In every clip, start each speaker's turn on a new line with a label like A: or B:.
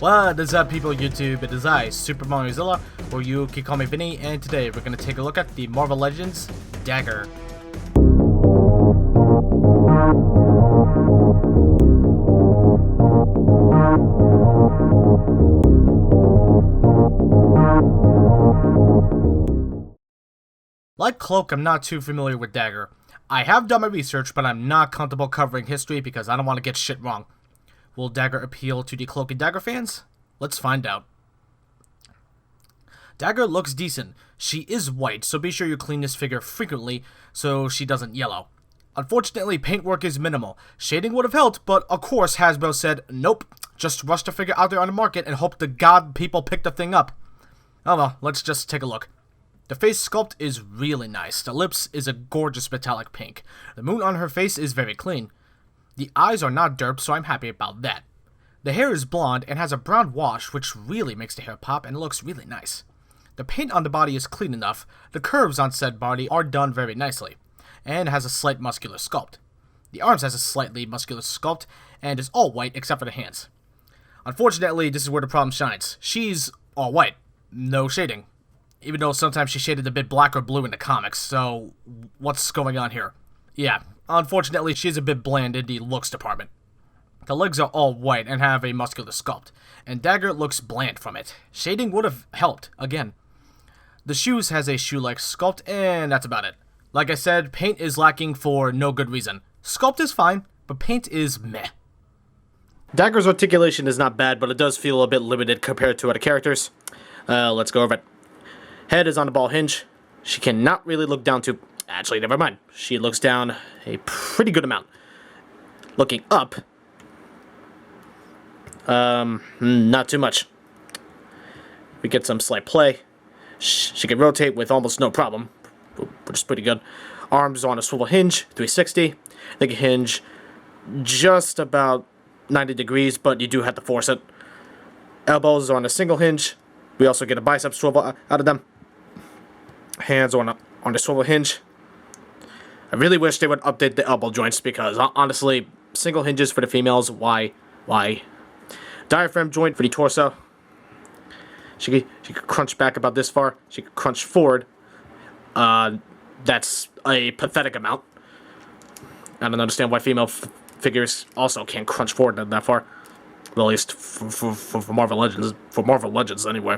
A: What is up, people of YouTube? It is I, Super Mariozilla, or you can call me Vinny, and today we're going to take a look at the Marvel Legends Dagger. Like Cloak, I'm not too familiar with Dagger. I have done my research, but I'm not comfortable covering history because I don't want to get shit wrong. Will Dagger appeal to the Cloak and Dagger fans? Let's find out. Dagger looks decent. She is white, so be sure you clean this figure frequently so she doesn't yellow. Unfortunately, paintwork is minimal. Shading would have helped, but of course Hasbro said, nope, just rush the figure out there on the market and hope to God people pick the thing up. Oh well, let's just take a look. The face sculpt is really nice. The lips is a gorgeous metallic pink. The moon on her face is very clean. The eyes are not derped, so I'm happy about that. The hair is blonde and has a brown wash, which really makes the hair pop and looks really nice. The paint on the body is clean enough. The curves on said body are done very nicely, and has a slight muscular sculpt. The arms has a slightly muscular sculpt, and is all white except for the hands. Unfortunately, this is where the problem shines. She's all white, no shading. Even though sometimes she shaded a bit black or blue in the comics, so what's going on here? Yeah, unfortunately she's a bit bland in the looks department. The legs are all white and have a muscular sculpt, and Dagger looks bland from it. Shading would have helped, again. The shoes has a shoe-like sculpt, and that's about it. Like I said, paint is lacking for no good reason. Sculpt is fine, but paint is meh. Dagger's articulation is not bad, but it does feel a bit limited compared to other characters. Let's go over it. Head is on the ball hinge. She cannot really look down to... Actually, never mind. She looks down a pretty good amount. Looking up... not too much. We get some slight play. She can rotate with almost no problem, which is pretty good. Arms on a swivel hinge, 360. They can hinge just about 90 degrees, but you do have to force it. Elbows are on a single hinge. We also get a bicep swivel out of them. Hands on a swivel hinge. I really wish they would update the elbow joints because, honestly, single hinges for the females, why? Diaphragm joint for the torso. She could crunch back about this far. She could crunch forward. That's a pathetic amount. I don't understand why female figures also can't crunch forward that far. Well, at least for Marvel Legends. For Marvel Legends, anyway.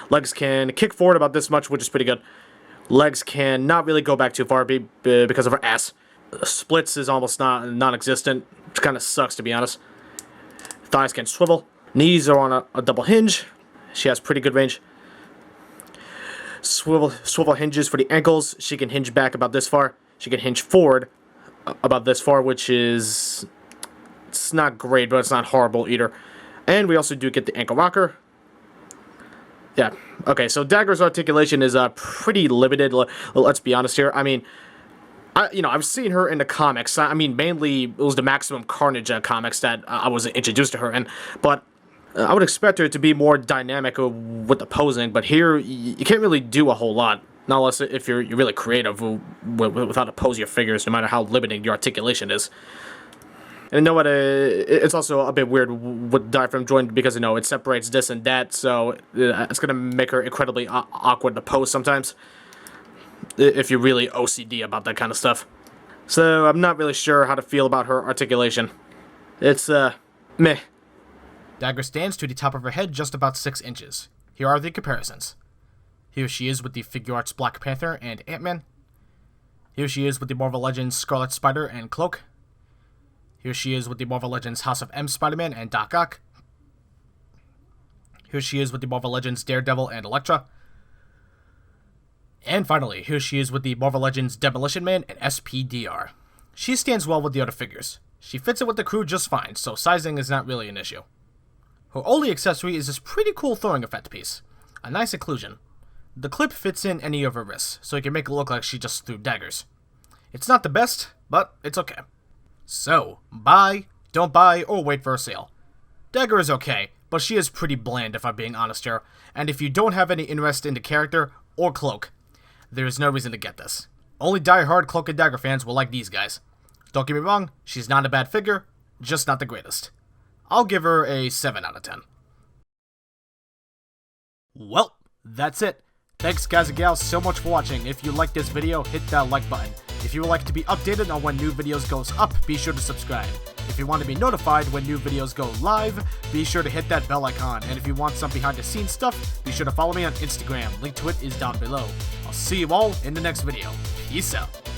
A: Legs can kick forward about this much, which is pretty good. Legs can not really go back too far because of her ass. Splits is almost non-existent, which kind of sucks, to be honest. Thighs can swivel. Knees are on a double hinge. She has pretty good range. Swivel hinges for the ankles. She can hinge back about this far. She can hinge forward about this far, which is... It's not great, but it's not horrible either. And we also do get the ankle rocker. Yeah. Okay, so Dagger's articulation is pretty limited. Let's be honest here. I mean, I've seen her in the comics. I mean, mainly it was the Maximum Carnage comics that I was introduced to her in. But I would expect her to be more dynamic with the posing. But here, you can't really do a whole lot. Not unless if you're really creative with how to pose your figures, no matter how limiting your articulation is. And you know what, it's also a bit weird with diaphragm joint because, it separates this and that, so it's going to make her incredibly awkward to pose sometimes, if you're really OCD about that kind of stuff. So I'm not really sure how to feel about her articulation. It's, meh. Dagger stands to the top of her head just about 6 inches. Here are the comparisons. Here she is with the Figure Arts Black Panther and Ant-Man. Here she is with the Marvel Legends Scarlet Spider and Cloak. Here she is with the Marvel Legends House of M Spider-Man and Doc Ock. Here she is with the Marvel Legends Daredevil and Elektra. And finally, here she is with the Marvel Legends Demolition Man and SPDR. She stands well with the other figures. She fits in with the crew just fine, so sizing is not really an issue. Her only accessory is this pretty cool throwing effect piece. A nice occlusion. The clip fits in any of her wrists, so you can make it look like she just threw daggers. It's not the best, but it's okay. So, buy, don't buy, or wait for a sale. Dagger is okay, but she is pretty bland if I'm being honest here, and if you don't have any interest in the character or Cloak, there is no reason to get this. Only die-hard Cloak and Dagger fans will like these guys. Don't get me wrong, she's not a bad figure, just not the greatest. I'll give her a 7 out of 10. Well, that's it. Thanks guys and gals so much for watching. If you liked this video, hit that like button. If you would like to be updated on when new videos goes up, be sure to subscribe. If you want to be notified when new videos go live, be sure to hit that bell icon. And if you want some behind the scenes stuff, be sure to follow me on Instagram. Link to it is down below. I'll see you all in the next video. Peace out.